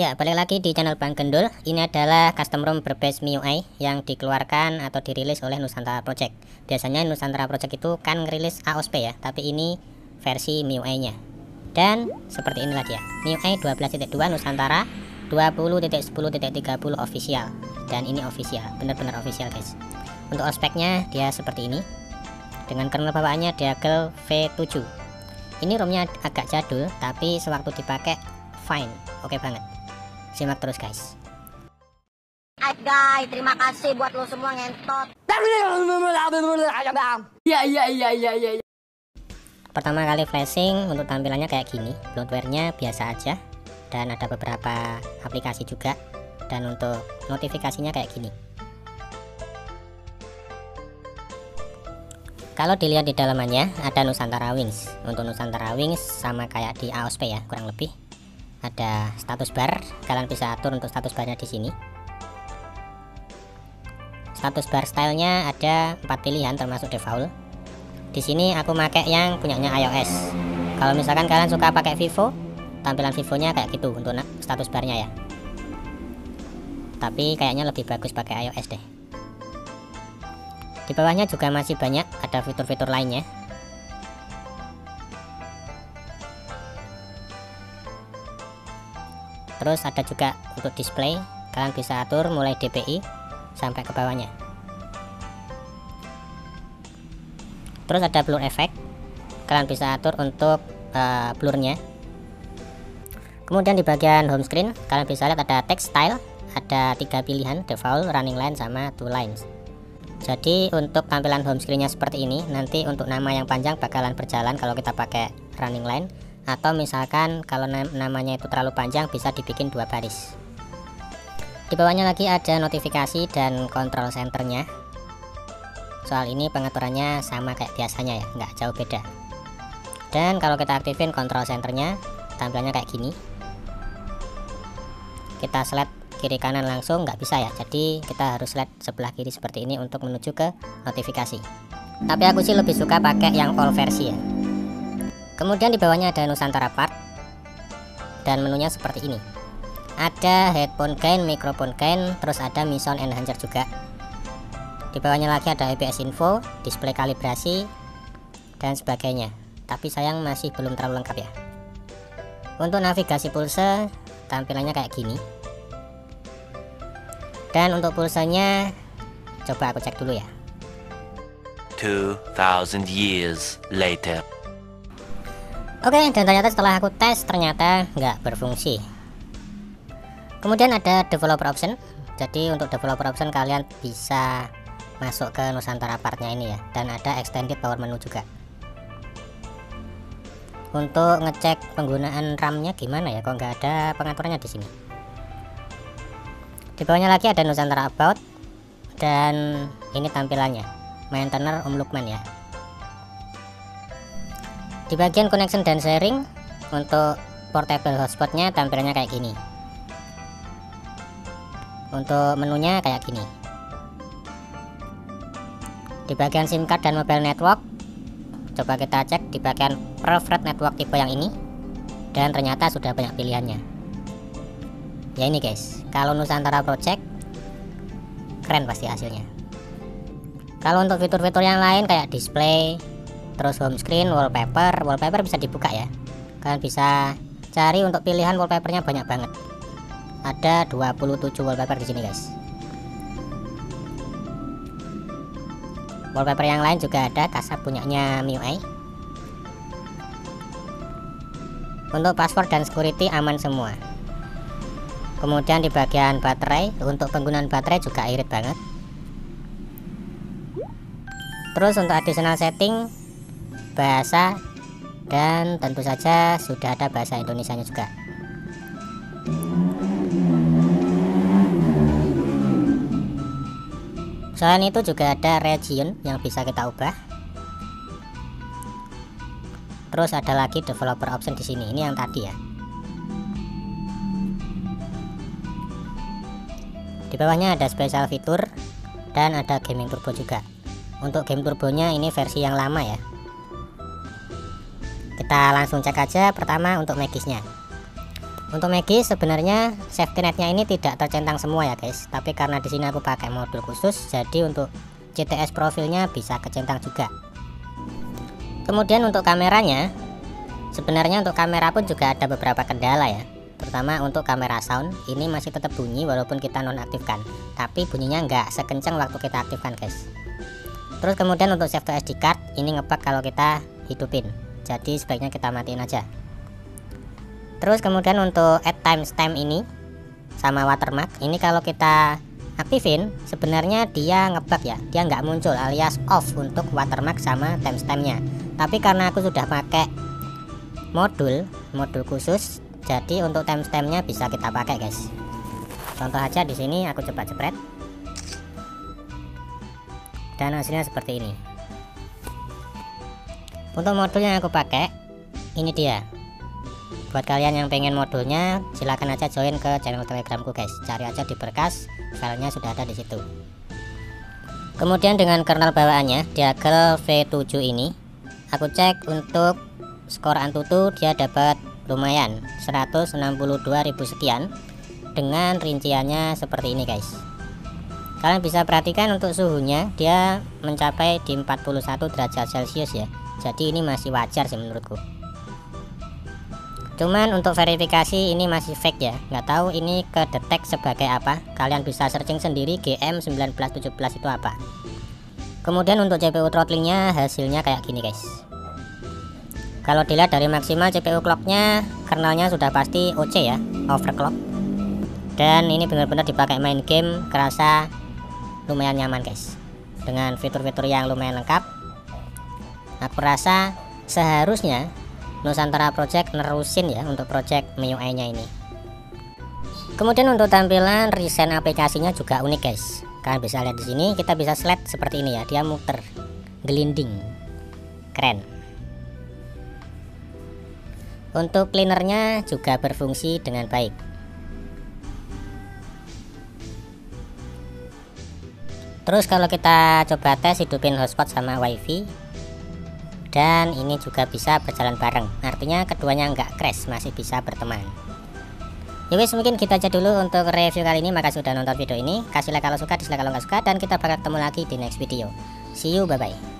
Ya, balik lagi di channel Bang Gendul. Ini adalah custom ROM berbasis MIUI yang dikeluarkan atau dirilis oleh Nusantara Project. Biasanya Nusantara Project itu kan ngerilis AOSP ya, tapi ini versi MIUI-nya. Dan seperti ini lagi ya, MIUI 12.2 Nusantara 20.10.30 official. Dan ini official, benar-benar official guys. Untuk ospeknya dia seperti ini. Dengan kernel bawaannya Deagle V7. Ini ROM-nya agak jadul, tapi sewaktu dipakai fine, oke banget. Simak terus guys. Guys, terima kasih buat lo semua ngentot. Ya. Pertama kali flashing, untuk tampilannya kayak gini. Bloatware-nya biasa aja, dan ada beberapa aplikasi juga. Dan untuk notifikasinya kayak gini. Kalau dilihat di dalamannya ada Nusantara Wings. Untuk Nusantara Wings sama kayak di AOSP ya, kurang lebih. Ada status bar, kalian bisa atur untuk status barnya di sini. Status bar stylenya ada 4 pilihan termasuk default. Di sini aku pakai yang punyanya iOS. Kalau misalkan kalian suka pakai Vivo, tampilan Vivonya kayak gitu untuk status barnya ya. Tapi kayaknya lebih bagus pakai iOS deh. Di bawahnya juga masih banyak ada fitur-fitur lainnya. Terus ada juga untuk display, kalian bisa atur mulai DPI sampai ke bawahnya. Terus ada blur effect, kalian bisa atur untuk blurnya. Kemudian di bagian home screen kalian bisa lihat ada text style, ada 3 pilihan, default, running line, sama 2 lines. Jadi untuk tampilan home screennya seperti ini. Nanti untuk nama yang panjang bakalan berjalan kalau kita pakai running line, atau misalkan kalau namanya itu terlalu panjang bisa dibikin 2 baris. Di bawahnya lagi ada notifikasi dan control centernya. Soal ini pengaturannya sama kayak biasanya ya, nggak jauh beda. Dan kalau kita aktifin control centernya, tampilannya kayak gini. Kita select kiri kanan langsung nggak bisa ya, jadi kita harus select sebelah kiri seperti ini untuk menuju ke notifikasi. Tapi aku sih lebih suka pakai yang all versi ya. Kemudian di bawahnya ada Nusantara Part, dan menunya seperti ini. Ada headphone gain, microphone gain, terus ada Mi Sound Enhancer juga. Di bawahnya lagi ada ABS info, display kalibrasi, dan sebagainya. Tapi sayang masih belum terlalu lengkap ya. Untuk navigasi pulse, tampilannya kayak gini. Dan untuk pulsanya, coba aku cek dulu ya. 2000 years later. Oke, dan ternyata setelah aku tes ternyata nggak berfungsi. Kemudian ada developer option. Jadi untuk developer option kalian bisa masuk ke Nusantara Partnya ini ya, dan ada extended power menu juga. Untuk ngecek penggunaan RAM-nya gimana ya? Kok nggak ada pengaturannya di sini. Di bawahnya lagi ada Nusantara About, dan ini tampilannya. Maintainer Lukman ya. Di bagian connection dan sharing, untuk portable hotspotnya tampilannya kayak gini. Untuk menunya kayak gini. Di bagian SIM card dan mobile network, coba kita cek di bagian preferred network tipe yang ini, dan ternyata sudah banyak pilihannya. Ya ini guys, kalau Nusantara Project keren pasti hasilnya. Kalau untuk fitur-fitur yang lain kayak display, terus home screen, wallpaper bisa dibuka ya. Kalian bisa cari untuk pilihan wallpapernya banyak banget. Ada 27 wallpaper di sini guys. Wallpaper yang lain juga ada, kasar punyanya MIUI. Untuk password dan security aman semua. Kemudian di bagian baterai, untuk penggunaan baterai juga irit banget. Terus untuk additional setting, bahasa, dan tentu saja sudah ada bahasa Indonesianya juga. Selain itu juga ada region yang bisa kita ubah. Terus ada lagi developer option di sini. Ini yang tadi ya. Di bawahnya ada special fitur dan ada gaming turbo juga. Untuk game turbonya ini versi yang lama ya. Kita langsung cek aja pertama untuk magisnya. Untuk Maggie sebenarnya safety netnya ini tidak tercentang semua ya guys, tapi karena di sini aku pakai modul khusus, jadi untuk CTS profilnya bisa kecentang juga. Kemudian untuk kameranya, sebenarnya untuk kamera pun juga ada beberapa kendala ya, terutama untuk kamera sound. Ini masih tetap bunyi walaupun kita nonaktifkan, tapi bunyinya nggak sekencang waktu kita aktifkan guys. Terus kemudian untuk save to SD card ini ngebug kalau kita hidupin, jadi sebaiknya kita matiin aja. Terus kemudian untuk add timestamp ini sama watermark ini kalau kita aktifin sebenarnya dia ngebug ya, dia nggak muncul alias off untuk watermark sama timestampnya. Tapi karena aku sudah pakai modul khusus, jadi untuk timestampnya bisa kita pakai guys. Contoh aja di sini aku coba jepret dan hasilnya seperti ini. Untuk modul yang aku pakai ini dia. Buat kalian yang pengen modulnya, silahkan aja join ke channel telegramku guys. Cari aja di berkas, filenya sudah ada di situ. Kemudian dengan kernel bawaannya Diagel V7 ini, aku cek untuk skor Antutu dia dapat lumayan 162.000 sekian, dengan rinciannya seperti ini guys. Kalian bisa perhatikan untuk suhunya dia mencapai di 41 derajat Celcius ya. Jadi ini masih wajar sih menurutku. Cuman untuk verifikasi ini masih fake ya, nggak tahu ini kedetek sebagai apa. Kalian bisa searching sendiri GM1917 itu apa. Kemudian untuk CPU throttlingnya hasilnya kayak gini guys. Kalau dilihat dari maksimal CPU clocknya, kernelnya sudah pasti OC ya, overclock. Dan ini benar-benar dipakai main game, kerasa lumayan nyaman guys. Dengan fitur-fitur yang lumayan lengkap, aku rasa seharusnya Nusantara Project nerusin ya untuk project MIUI nya ini. Kemudian untuk tampilan recent aplikasinya juga unik guys. Kalian bisa lihat di sini, kita bisa slide seperti ini ya, dia muter, gelinding, keren. Untuk cleanernya juga berfungsi dengan baik. Terus kalau kita coba tes hidupin hotspot sama wifi, dan ini juga bisa berjalan bareng, artinya keduanya nggak crash, masih bisa berteman. Yowis, mungkin kita aja dulu untuk review kali ini. Makasih sudah nonton video ini, kasih like kalau suka, dislike kalau nggak suka, dan kita bakal ketemu lagi di next video. See you, bye bye.